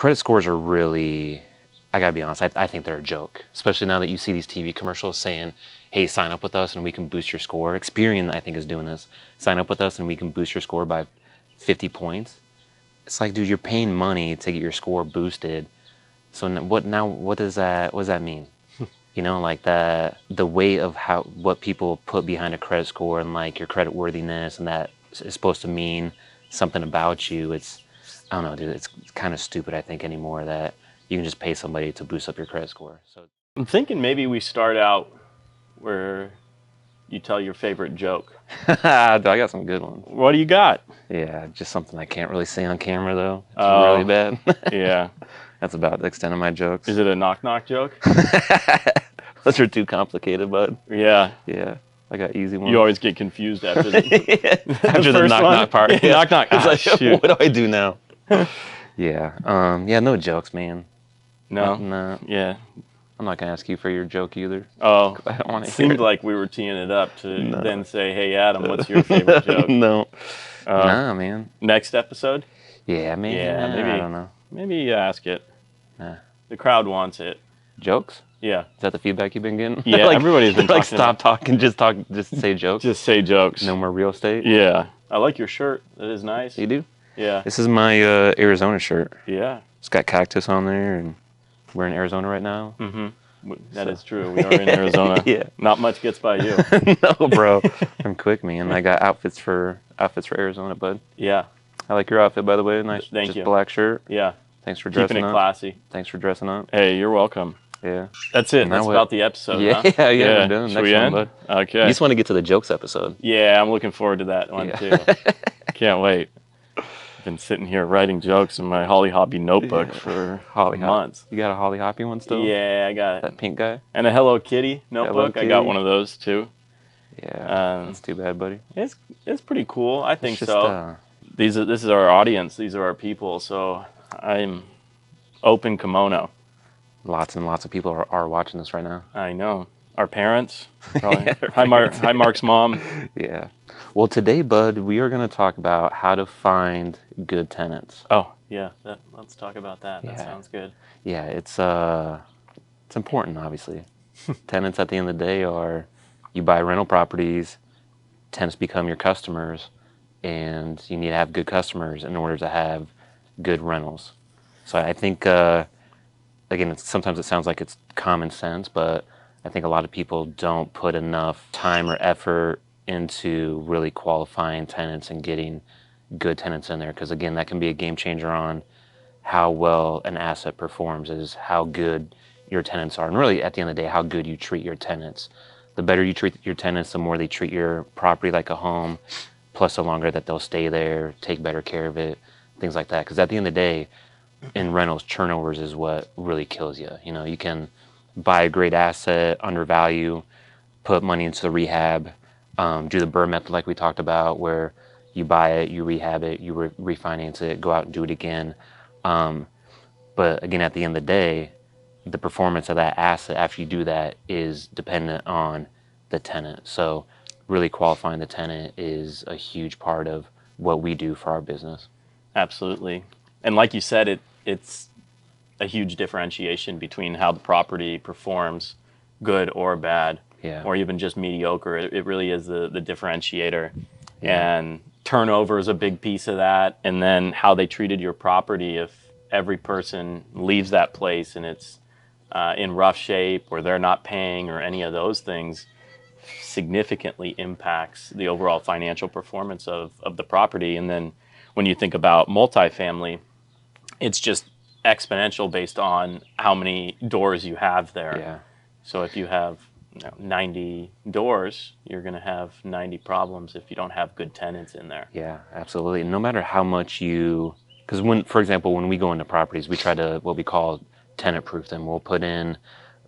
credit scores are really, I gotta be honest, I think they're a joke, especially now that you see these TV commercials saying, hey, sign up with us and we can boost your score. Experian, I think, is doing this. Sign up with us and we can boost your score by 50 points. It's like, dude, you're paying money to get your score boosted. So what does that mean? You know, like the weight of what people put behind a credit score and like your credit worthiness, and that is supposed to mean something about you. I don't know, dude, it's kind of stupid, I think, anymore that you can just pay somebody to boost up your credit score. So I'm thinking maybe we start out where you tell your favorite joke. I got some good ones. What do you got? Yeah, just something I can't really say on camera though. It's Oh, really bad. Yeah. That's about the extent of my jokes. Is it a knock-knock joke? Those are too complicated, bud. Yeah. Yeah, I got easy ones. You always get confused after the, after the knock-knock part. Yeah. Knock-knock. It's like, Shoot. what do I do now? Yeah. Yeah, no jokes, man. No? No. Yeah. I'm not going to ask you for your joke either. Oh, I don't want to it hear seemed it. like we were teeing it up to then say, hey, Adam, what's your favorite joke? No. Nah, man. Next episode? Yeah, maybe. Yeah, maybe. I don't know. Maybe you ask it. Nah. The crowd wants it. Jokes? Yeah. Is that the feedback you've been getting? Yeah, like, everybody's been like talking stop talking, just say jokes. Just say jokes. No more real estate. Yeah. I like your shirt. That is nice. You do? Yeah. This is my Arizona shirt. Yeah. It's got cactus on there, and we're in Arizona right now. Mm-hmm. That is true. We are in Arizona. Yeah. Not much gets by you. No, bro. I'm quick, man. I got outfits for Arizona, bud. Yeah. I like your outfit, by the way. Nice, Thank just you. black shirt. Yeah. Thanks for dressing Keeping it up. classy. Thanks for dressing up. Hey, you're welcome. Yeah. That's it. And That's about the episode. Yeah, huh? we're done. Should Next we one, end? bud. Okay. You just want to get to the jokes episode. Yeah, I'm looking forward to that one too. Can't wait. I've been sitting here writing jokes in my Holly Hoppy notebook for months. You got a Holly Hoppy one still? Yeah, I got it. That pink guy? And a Hello Kitty notebook. Kitty. I got one of those too. Yeah, that's too bad, buddy. It's pretty cool. I think It's just, so. This is our audience. These are our people. So I'm open kimono. Lots and lots of people are watching this right now. I know. Our parents, probably. Hi, Mark's mom. Yeah. Well, today, bud, we are going to talk about how to find good tenants. Oh, yeah. Let's talk about that. That Yeah. sounds good. Yeah, it's important, obviously. Tenants, at the end of the day, are you buy rental properties, tenants become your customers, and you need to have good customers in order to have good rentals. So I think, again, sometimes it sounds like it's common sense, but I think a lot of people don't put enough time or effort into really qualifying tenants and getting good tenants in there. Because again, that can be a game changer on how well an asset performs, is how good your tenants are. And really, at the end of the day, how good you treat your tenants. The better you treat your tenants, the more they treat your property like a home, plus the longer that they'll stay there, take better care of it, things like that. Because at the end of the day, in rentals, turnovers is what really kills you. You know, you can buy a great asset, undervalue, put money into the rehab, do the BRRRR method like we talked about, where you buy it, you rehab it, you refinance it, go out and do it again. But again, at the end of the day, the performance of that asset after you do that is dependent on the tenant. So really qualifying the tenant is a huge part of what we do for our business. Absolutely. And like you said, it's a huge differentiation between how the property performs, good or bad, or even just mediocre. It really is the differentiator. Yeah. And turnover is a big piece of that. And then how they treated your property. If every person leaves that place and it's in rough shape, or they're not paying, or any of those things, significantly impacts the overall financial performance of the property. And then when you think about multifamily, it's just exponential based on how many doors you have there. Yeah. So if you have 90 doors, you're going to have 90 problems if you don't have good tenants in there. Yeah, absolutely. No matter how much because for example, when we go into properties, we try to what we call tenant proof them. We'll put in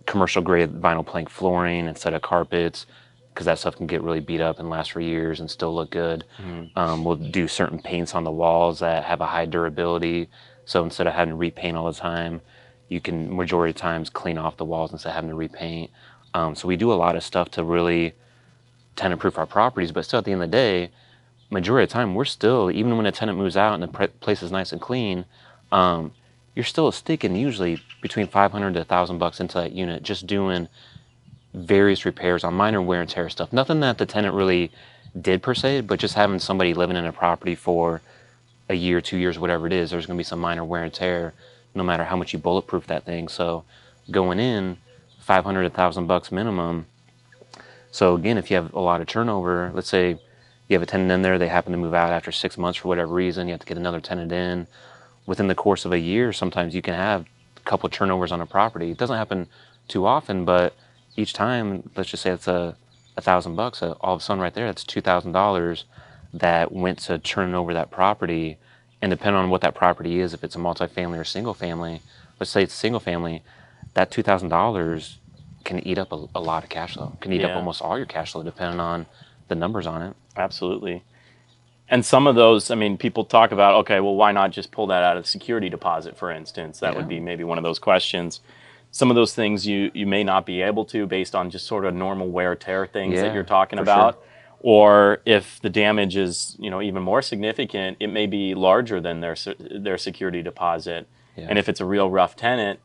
commercial grade vinyl plank flooring instead of carpets, because that stuff can get really beat up and last for years and still look good. Mm-hmm. We'll do certain paints on the walls that have a high durability. So instead of having to repaint all the time, you can majority of times clean off the walls instead of having to repaint. So we do a lot of stuff to really tenant proof our properties, but still at the end of the day, majority of the time we're still, even when a tenant moves out and the place is nice and clean, you're still sticking usually between 500 to $1,000 into that unit, just doing various repairs on minor wear and tear stuff. Nothing that the tenant really did per se, but just having somebody living in a property for a year, 2 years, whatever it is, there's going to be some minor wear and tear, no matter how much you bulletproof that thing. So going in, 500 to $1,000 minimum. So again, if you have a lot of turnover, let's say you have a tenant in there, they happen to move out after 6 months for whatever reason, you have to get another tenant in. Within the course of a year, sometimes you can have a couple of turnovers on a property. It doesn't happen too often, but each time, let's just say it's $1,000, all of a sudden right there, that's $2,000 that went to turning over that property. And depending on what that property is, if it's a multifamily or single family, let's say it's single family, that $2,000 can eat up a lot of cash flow. Can eat up almost all your cash flow, depending on the numbers on it. Absolutely. And some of those, I mean, people talk about, okay, well, why not just pull that out of security deposit, for instance? That would be maybe one of those questions. Some of those things you may not be able to based on just sort of normal wear tear things that you're talking about. Sure. Or if the damage is, even more significant, it may be larger than their security deposit. Yeah. And if it's a real rough tenant,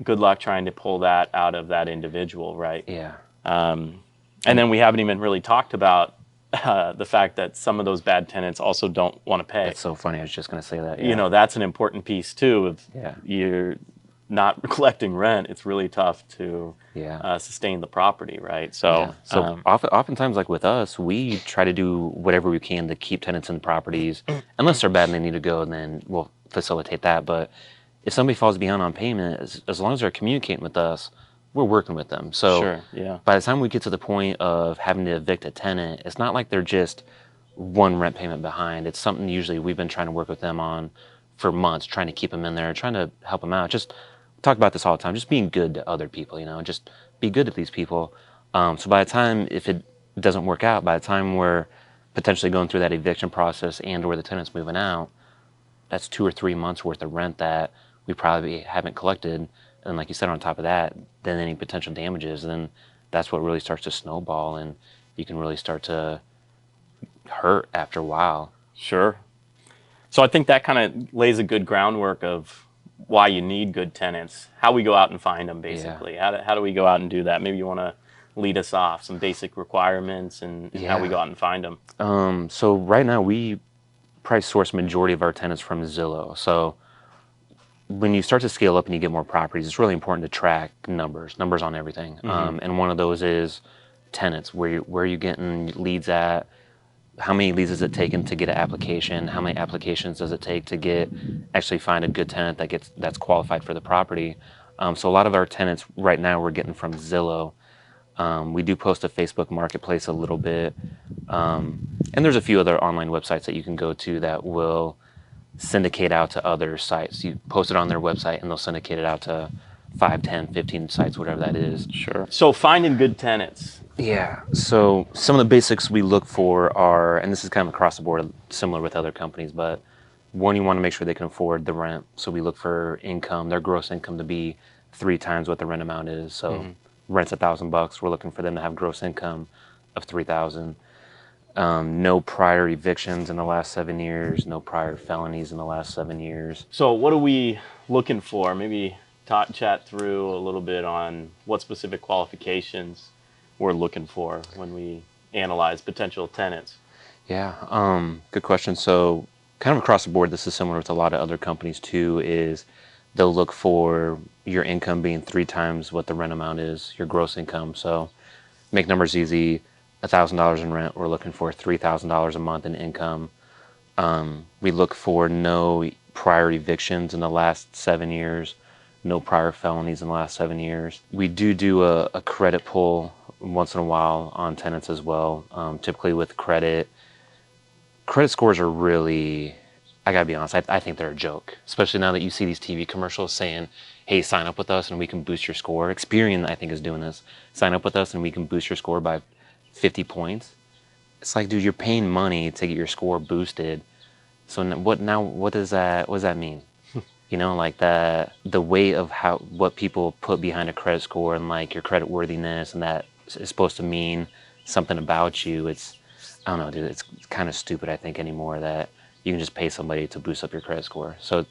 good luck trying to pull that out of that individual, right? Yeah. And then we haven't even really talked about the fact that some of those bad tenants also don't want to pay. That's so funny. I was just going to say that. Yeah. That's an important piece too. If you're not collecting rent, it's really tough to sustain the property, right? So, oftentimes, like with us, we try to do whatever we can to keep tenants in the properties, unless they're bad and they need to go, and then we'll facilitate that. But if somebody falls behind on payment, as long as they're communicating with us, we're working with them. So by the time we get to the point of having to evict a tenant, it's not like they're just one rent payment behind. It's something usually we've been trying to work with them on for months, trying to keep them in there, trying to help them out. Just talk about this all the time, just being good to other people, just be good to these people. So by the time, if it doesn't work out, by the time we're potentially going through that eviction process and or the tenant's moving out, that's 2 or 3 months worth of rent that we probably haven't collected. And like you said, on top of that, then any potential damages, then that's what really starts to snowball, and you can really start to hurt after a while. Sure. So I think that kind of lays a good groundwork of why you need good tenants, how we go out and find them, basically. How do we go out and do that? Maybe you want to lead us off, some basic requirements and how we go out and find them. So right now we probably source majority of our tenants from Zillow. So when you start to scale up and you get more properties, it's really important to track numbers on everything. And one of those is tenants. Where are you getting leads at? How many leads is it taken to get an application? How many applications does it take to actually find a good tenant that's qualified for the property? So a lot of our tenants right now we're getting from Zillow. We do post a Facebook Marketplace a little bit. And there's a few other online websites that you can go to that will syndicate out to other sites. You post it on their website and they'll syndicate it out to 5, 10, 15 sites, whatever that is. Sure. So finding good tenants. Yeah. So some of the basics we look for are, and this is kind of across the board, similar with other companies, but one, you want to make sure they can afford the rent. So we look for income, their gross income to be 3 times what the rent amount is. So rent's $1,000. We're looking for them to have gross income of $3,000. No prior evictions in the last 7 years, no prior felonies in the last 7 years. So what are we looking for? Maybe chat through a little bit on what specific qualifications we're looking for when we analyze potential tenants. Yeah, good question. So kind of across the board, this is similar with a lot of other companies too, is they'll look for your income being 3 times what the rent amount is, your gross income. So make numbers easy. $1,000 in rent, we're looking for $3,000 a month in income. We look for no prior evictions in the last 7 years, no prior felonies in the last 7 years. We do a credit pull once in a while on tenants as well. Typically with credit scores are really, I gotta be honest, I think they're a joke, especially now that you see these TV commercials saying, hey, sign up with us and we can boost your score. Experian, I think, is doing this. Sign up with us and we can boost your score by 50 points. It's like, dude, you're paying money to get your score boosted. So what does that mean? Like the weight of what people put behind a credit score and like your credit worthiness, and that is supposed to mean something about you. I don't know, dude, it's kind of stupid, I think, anymore that you can just pay somebody to boost up your credit score. So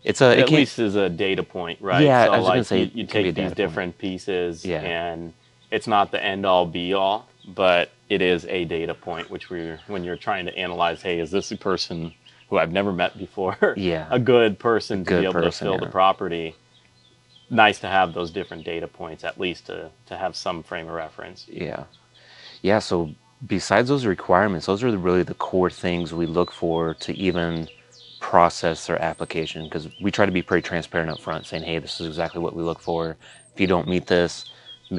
It's It it at can't. least is a data point, right? Yeah, I So was gonna like say you it could be a take these data point. different pieces Yeah, and it's not the end all be all, but it is a data point, which when you're trying to analyze, hey, is this a person who I've never met before, yeah, a good a person to be good able to person. fill the Yeah, property? Nice to have those different data points, at least to have some frame of reference. yeah, yeah. So besides those requirements, those are really the core things we look for to even process their application, because we try to be pretty transparent up front, saying, hey, this is exactly what we look for. If you don't meet this,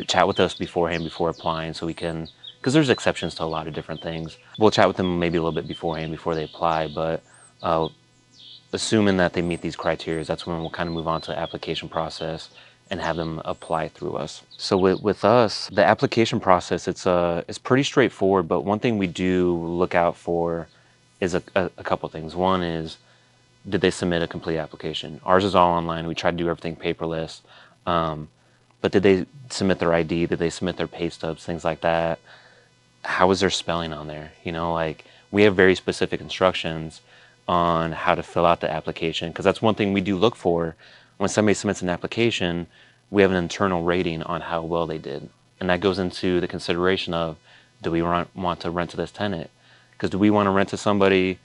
chat with us beforehand before applying, so we can, because there's exceptions to a lot of different things. We'll chat with them maybe a little bit beforehand before they apply, but assuming that they meet these criteria, that's when we'll kind of move on to the application process and have them apply through us. So with us, the application process, it's pretty straightforward, but one thing we do look out for is a couple things. One is, did they submit a complete application? Ours is all online. We try to do everything paperless. But did they submit their ID? Did they submit their pay stubs? Things like that. How is their spelling on there? You know, like we have very specific instructions on how to fill out the application, because that's one thing we do look for. When somebody submits an application, we have an internal rating on how well they did. And that goes into the consideration of, do we want to rent to this tenant? Because do we want to rent to somebody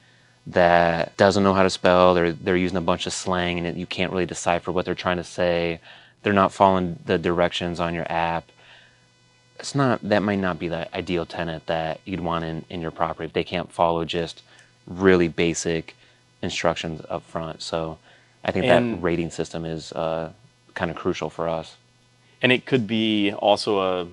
that doesn't know how to spell, they're using a bunch of slang and you can't really decipher what they're trying to say, they're not following the directions on your app? That might not be the ideal tenant that you'd want in your property if they can't follow just really basic instructions up front. So I think that And rating system is kind of crucial for us. and it could be also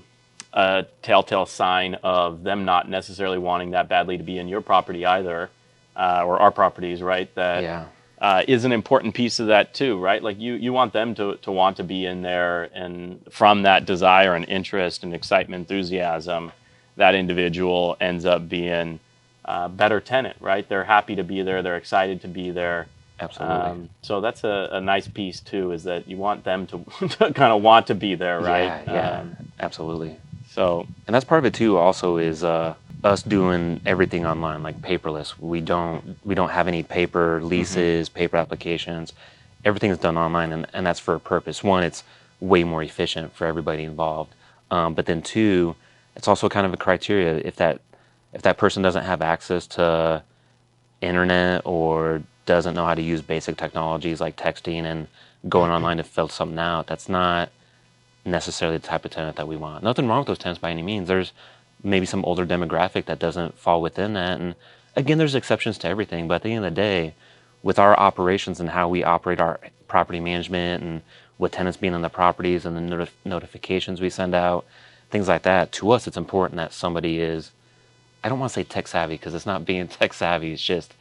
a telltale sign of them not necessarily wanting that badly to be in your property either, or our properties, right? That Yeah, is an important piece of that too, right? Like you want them to want to be in there, and from that desire and interest and excitement, enthusiasm, that individual ends up being a better tenant, right? They're happy to be there, they're excited to be there. absolutely. So that's a nice piece too, is that you want them to, to kind of want to be there, right? Yeah, yeah, absolutely. So And that's part of it too. Also, is us doing everything online, like paperless. We don't have any paper mhm. leases, paper applications. Everything's done online, and that's for a purpose. One, it's way more efficient for everybody involved. But then two, it's also kind of a criteria. If that person doesn't have access to internet or doesn't know how to use basic technologies like texting and going online to fill something out, that's not necessarily the type of tenant that we want. Nothing wrong with those tenants by any means. There's maybe some older demographic that doesn't fall within that. And again, there's exceptions to everything. But at the end of the day, with our operations and how we operate our property management and with tenants being on the properties and the notifications we send out, things like that, to us, it's important that somebody is, I don't want to say tech savvy because it's not being tech savvy. It's just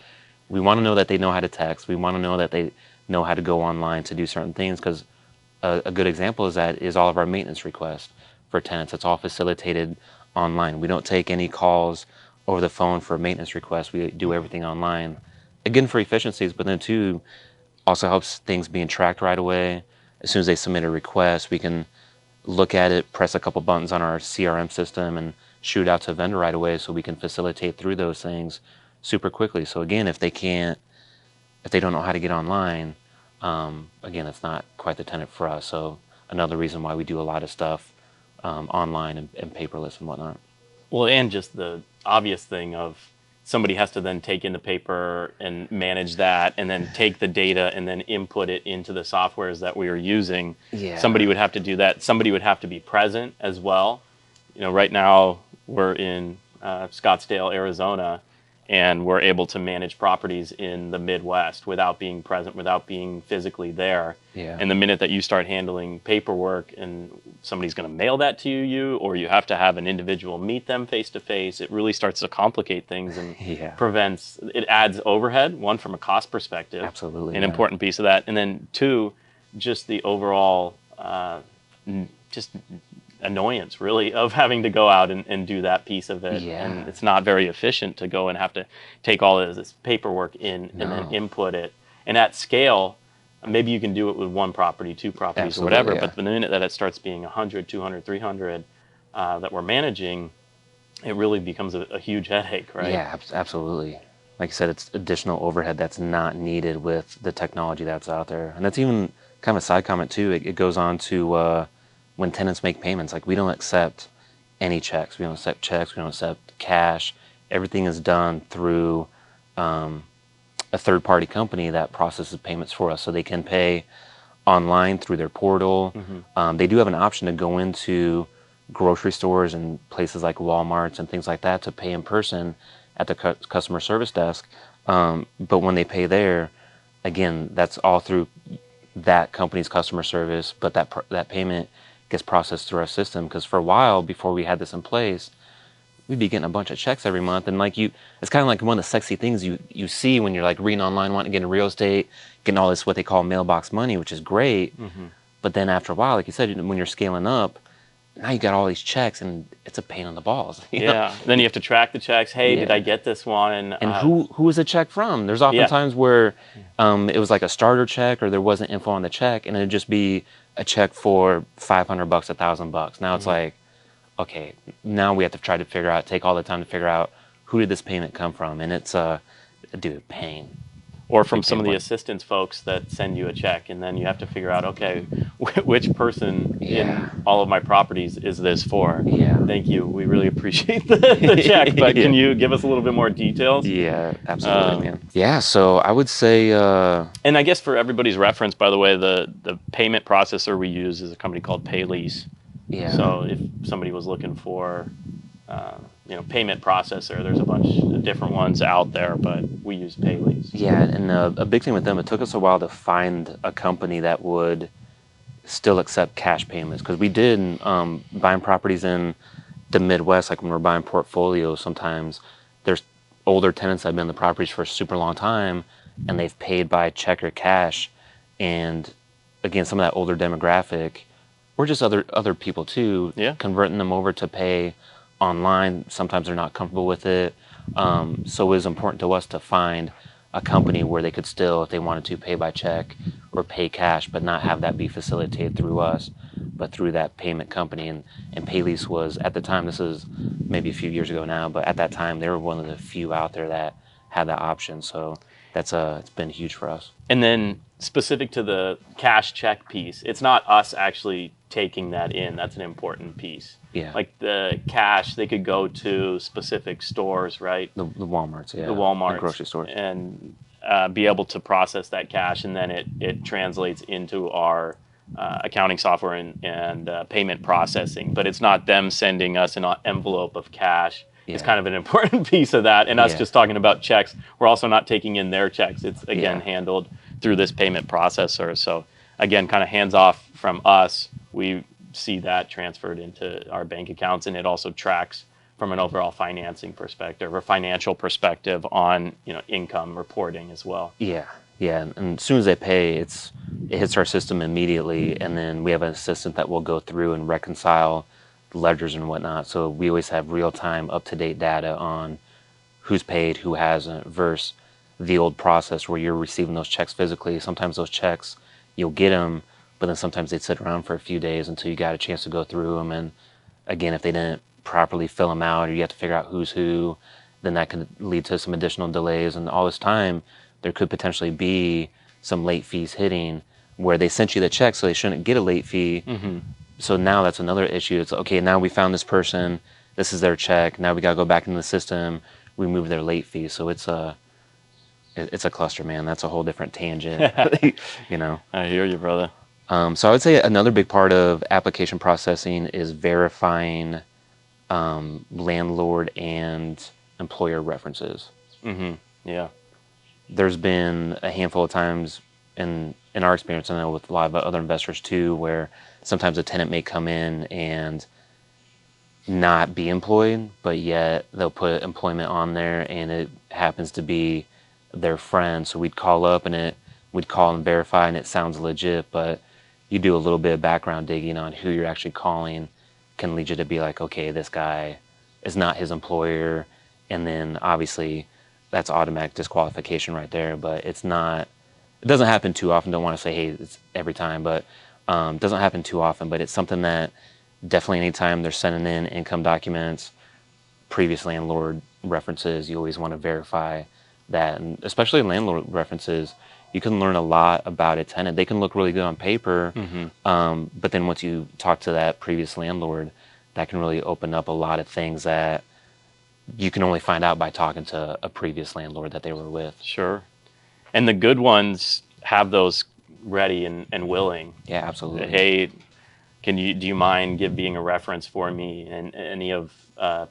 we want to know that they know how to text. We want to know that they know how to go online to do certain things, because a good example is that is all of our maintenance requests for tenants. It's all facilitated online. We don't take any calls over the phone for maintenance requests. We do everything online. Again, for efficiencies, but then too, also helps things being tracked right away. As soon as they submit a request, we can look at it, press a couple buttons on our CRM system, and shoot out to a vendor right away, so we can facilitate through those things super quickly. So again, if they don't know how to get online, again, it's not quite the tenant for us. So another reason why we do a lot of stuff online and paperless and whatnot. Well, and just the obvious thing of somebody has to then take in the paper and manage that, and then take the data and then input it into the softwares that we are using. Yeah. Somebody would have to do that. Somebody would have to be present as well. You know, right now we're in Scottsdale, Arizona, and we're able to manage properties in the Midwest without being present, without being physically there. Yeah. And the minute that you start handling paperwork and somebody's going to mail that to you, or you have to have an individual meet them face to face, it really starts to complicate things and Yeah. it adds overhead, one, from a cost perspective, Absolutely. an Yeah. important piece of that. And then two, just the overall, just annoyance really of having to go out and do that piece of it. Yeah. And it's not very efficient to go and have to take all of this paperwork in and then No. input it. And at scale, maybe you can do it with one property, two properties, or Absolutely. whatever, Yeah. but the minute that it starts being 100, 200, 300 that we're managing, it really becomes a huge headache, right? Yeah. Absolutely. like you said, it's additional overhead that's not needed with the technology that's out there. And that's even kind of a side comment too. It goes on to when tenants make payments. Like we don't accept any checks. We don't accept checks. We don't accept cash. Everything is done through a third-party company that processes payments for us, so they can pay online through their portal. They do have an option to go into grocery stores and places like Walmarts and things like that to pay in person at the customer service desk. But when they pay there, again, that's all through that company's customer service, but that payment gets processed through our system. Because for a while, before we had this in place, we'd be getting a bunch of checks every month. And like it's kind of like one of the sexy things you see when you're like reading online, wanting to get into real estate, getting all this what they call mailbox money, which is great. But then after a while, like you said, when you're scaling up, now you got all these checks and it's a pain in the balls. Yeah. Then you have to track the checks. Hey, did I get this one? And who is a check from? There's often times where it was like a starter check or there wasn't info on the check, and it'd just be a check for $500, $1,000. Now it's like, okay, now we have to try to take all the time to figure out who did this payment come from, and it's dude, pain. Or from some of the assistance folks that send you a check, and then you have to figure out, okay, which person in all of my properties is this for? Thank you. We really appreciate the check, but can you give us a little bit more details? Yeah, absolutely, man. Yeah, so I would say... and I guess for everybody's reference, by the way, the payment processor we use is a company called PayLease. So if somebody was looking for... payment processor, there's a bunch of different ones out there, but we use PayLease. Yeah, and a big thing with them, it took us a while to find a company that would still accept cash payments, because we did buying properties in the Midwest, like when we're buying portfolios, sometimes there's older tenants that have been in the properties for a super long time, and they've paid by check or cash, and again, some of that older demographic, or just other people too, converting them over to pay online, sometimes they're not comfortable with it. So it was important to us to find a company where they could still, if they wanted to, pay by check or pay cash, but not have that be facilitated through us, but through that payment company. And PayLease was, at the time, this is maybe a few years ago now, but at that time, they were one of the few out there that had that option. So that's it's been huge for us. And then specific to the cash check piece, it's not us actually taking that in. That's an important piece. Like the cash, they could go to specific stores, right? The Walmarts, The Walmarts. The grocery stores. And be able to process that cash, and then it translates into our accounting software and payment processing. But it's not them sending us an envelope of cash. It's kind of an important piece of that. And us just talking about checks, we're also not taking in their checks. It's, again, handled through this payment processor. So, again, kind of hands off from us. We see that transferred into our bank accounts, and it also tracks from an overall financing perspective or financial perspective on income reporting as well. Yeah, and as soon as they pay, it hits our system immediately, and then we have an assistant that will go through and reconcile the ledgers and whatnot. So we always have real-time, up-to-date data on who's paid, who hasn't, versus the old process where you're receiving those checks physically. Sometimes those checks, you'll get them, but then sometimes they'd sit around for a few days until you got a chance to go through them. And again, if they didn't properly fill them out, or you have to figure out who's who, then that could lead to some additional delays. And all this time, there could potentially be some late fees hitting where they sent you the check, so they shouldn't get a late fee. So now that's another issue. It's okay, now we found this person, this is their check, now we got to go back into the system, remove their late fee. So it's a cluster, man. That's a whole different tangent. I hear you, brother. So I would say another big part of application processing is verifying landlord and employer references. Yeah. There's been a handful of times in our experience, I know with a lot of other investors too, where sometimes a tenant may come in and not be employed, but yet they'll put employment on there and it happens to be their friend. So we'd call up and we'd call and verify, and it sounds legit, but you do a little bit of background digging on who you're actually calling can lead you to be like, okay, this guy is not his employer. And then obviously that's automatic disqualification right there, but it doesn't happen too often. Don't want to say, hey, it's every time, but it doesn't happen too often, but it's something that definitely anytime they're sending in income documents, previous landlord references, you always want to verify that, and especially landlord references, you can learn a lot about a tenant. They can look really good on paper, but then once you talk to that previous landlord, that can really open up a lot of things that you can only find out by talking to a previous landlord that they were with. Sure. And the good ones have those ready and willing. Yeah, absolutely. Hey, do you mind being a reference for me? And any of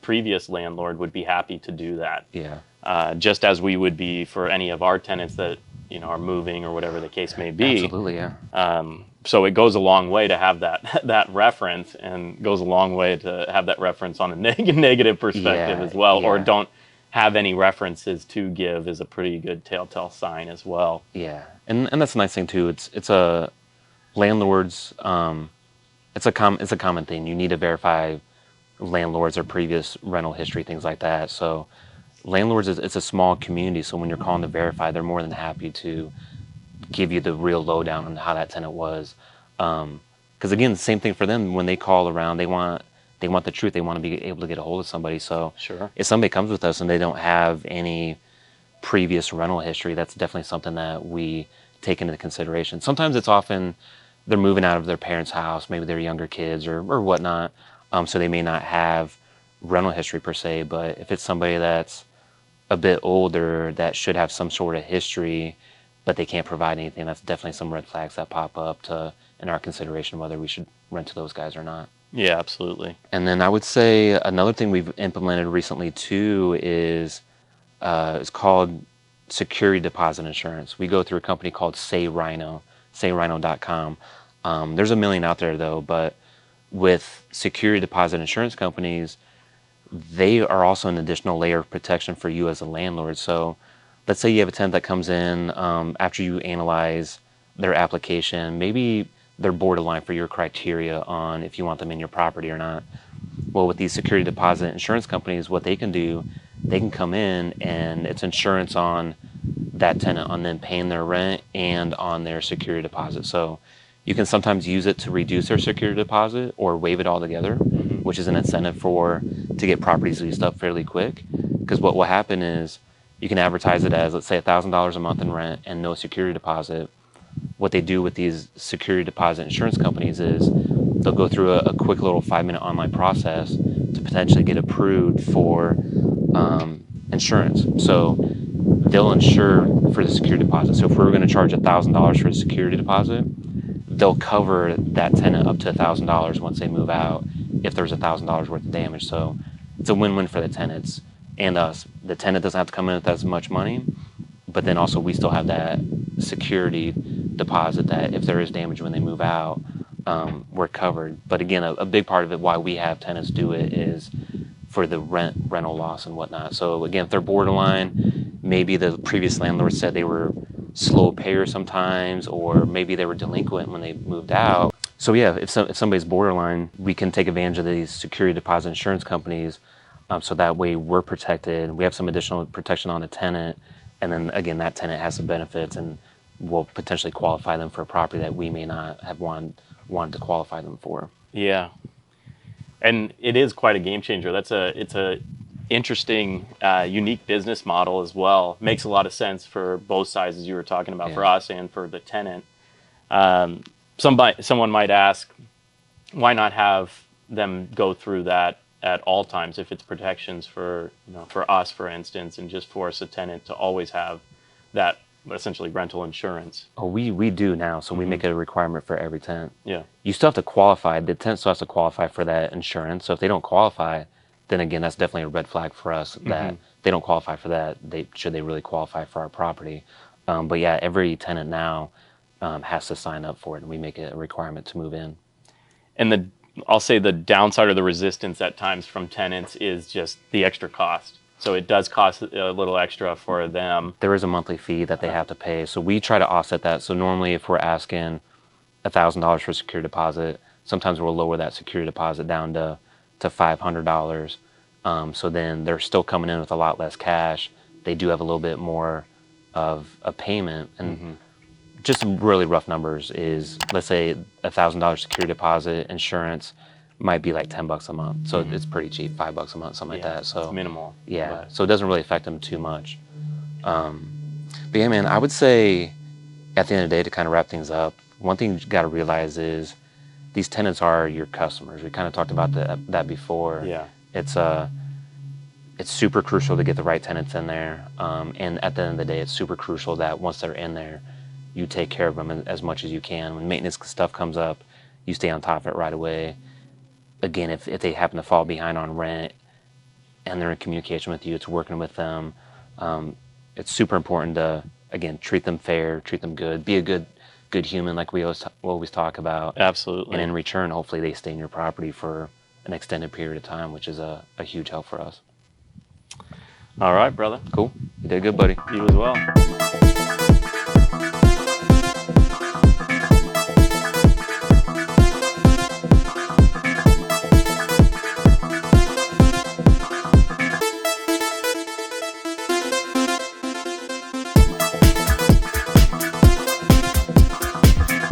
previous landlord would be happy to do that. Yeah. Just as we would be for any of our tenants that are moving or whatever the case may be. Absolutely, yeah. So it goes a long way to have that reference, and goes a long way to have that reference on a negative perspective as well, or don't have any references to give is a pretty good telltale sign as well. Yeah, and that's a nice thing too. It's a landlords. It's a common thing. You need to verify landlords or previous rental history, things like that. So landlords, it's a small community. So when you're calling to verify, they're more than happy to give you the real lowdown on how that tenant was. Because again, the same thing for them. When they call around, they want the truth. They want to be able to get a hold of somebody. So sure, if somebody comes with us and they don't have any previous rental history, that's definitely something that we take into consideration. Sometimes it's often they're moving out of their parents' house, maybe they're younger kids or whatnot, so they may not have rental history per se. But if it's somebody that's a bit older that should have some sort of history, but they can't provide anything, that's definitely some red flags that pop up in our consideration whether we should rent to those guys or not. Yeah, absolutely. And then I would say another thing we've implemented recently too is it's called security deposit insurance. We go through a company called sayrhino.com. There's a million out there though, but with security deposit insurance companies, they are also an additional layer of protection for you as a landlord. So let's say you have a tenant that comes in after you analyze their application, maybe they're borderline for your criteria on if you want them in your property or not. Well, with these security deposit insurance companies, what they can do, they can come in and it's insurance on that tenant on them paying their rent and on their security deposit. So you can sometimes use it to reduce their security deposit or waive it altogether, which is an incentive to get properties leased up fairly quick. Because what will happen is you can advertise it as, let's say, $1,000 a month in rent and no security deposit. What they do with these security deposit insurance companies is they'll go through a quick little 5-minute online process to potentially get approved for insurance. So they'll insure for the security deposit. So if we were going to charge $1,000 for a security deposit, they'll cover that tenant up to $1,000 once they move out if there's $1,000 worth of damage. So it's a win-win for the tenants and us. The tenant doesn't have to come in with as much money, but then also we still have that security deposit that if there is damage when they move out, we're covered. But again, a big part of it, why we have tenants do it, is for the rental loss and whatnot. So again, if they're borderline, maybe the previous landlord said they were slow payers sometimes, or maybe they were delinquent when they moved out. So yeah, if somebody's borderline, we can take advantage of these security deposit insurance companies, so that way we're protected. We have some additional protection on the tenant, and then again, that tenant has some benefits and will potentially qualify them for a property that we may not have wanted to qualify them for. Yeah, and it is quite a game changer. It's a interesting, unique business model as well. Makes a lot of sense for both sides, as you were talking about, for us and for the tenant. Someone might ask, why not have them go through that at all times if it's protections for us, for instance, and just force a tenant to always have that essentially rental insurance? Oh, we do now, so we make it a requirement for every tenant. Yeah. You still have to qualify. The tenant still has to qualify for that insurance. So if they don't qualify, then again, that's definitely a red flag for us that they don't qualify for that. Should they really qualify for our property? But yeah, every tenant now has to sign up for it, and we make it a requirement to move in. And I'll say the downside or the resistance at times from tenants is just the extra cost. So it does cost a little extra for them. There is a monthly fee that they have to pay. So we try to offset that. So normally if we're asking $1,000 for a security deposit, sometimes we'll lower that security deposit down to $500. So then they're still coming in with a lot less cash. They do have a little bit more of a payment. And just really rough numbers is, let's say $1,000 security deposit, insurance might be like $10 a month. So it's pretty cheap, $5 a month, something like that. So it's minimal. Yeah, so it doesn't really affect them too much. But yeah, man, I would say at the end of the day, to kind of wrap things up, one thing you got to realize is these tenants are your customers. We kind of talked about that before. Yeah. It's super crucial to get the right tenants in there. And at the end of the day, it's super crucial that once they're in there, you take care of them as much as you can. When maintenance stuff comes up, you stay on top of it right away. Again, if they happen to fall behind on rent and they're in communication with you, it's working with them. It's super important to, again, treat them fair, treat them good, be a good human like we always talk about. Absolutely. And in return, hopefully they stay in your property for an extended period of time, which is a huge help for us. All right, brother. Cool. You did good, buddy. You as well.